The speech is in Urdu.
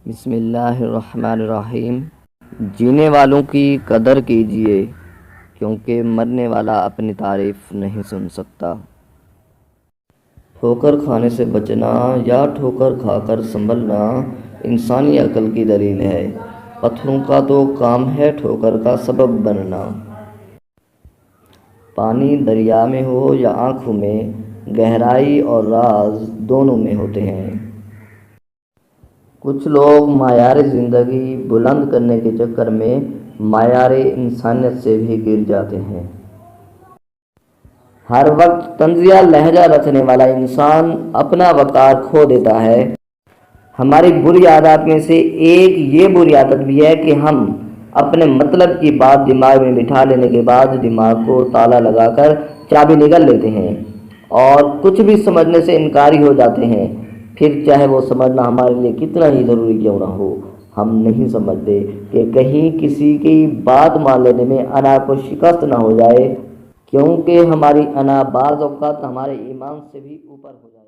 بسم اللہ الرحمن الرحیم۔ جینے والوں کی قدر کیجیے کیونکہ مرنے والا اپنی تعریف نہیں سن سکتا۔ ٹھوکر کھانے سے بچنا یا ٹھوکر کھا کر سنبھلنا انسانی عقل کی دلیل ہے۔ پتھروں کا تو کام ہے ٹھوکر کا سبب بننا۔ پانی دریا میں ہو یا آنکھوں میں، گہرائی اور راز دونوں میں ہوتے ہیں۔ کچھ لوگ معیار زندگی بلند کرنے کے چکر میں معیار انسانیت سے بھی گر جاتے ہیں۔ ہر وقت طنزیہ لہجہ رکھنے والا انسان اپنا وقار کھو دیتا ہے۔ ہماری بری عادات میں سے ایک یہ بری عادت بھی ہے کہ ہم اپنے مطلب کی بات دماغ میں بٹھا لینے کے بعد دماغ کو تالا لگا کر چابی نکل لیتے ہیں اور کچھ بھی سمجھنے سے انکاری ہو جاتے ہیں، پھر چاہے وہ سمجھنا ہمارے لیے کتنا ہی ضروری کیوں نہ ہو۔ ہم نہیں سمجھتے کہ کہیں کسی کی بات مان لینے میں انا کو شکست نہ ہو جائے، کیونکہ ہماری انا بعض اوقات ہمارے ایمان سے بھی اوپر ہو جائے۔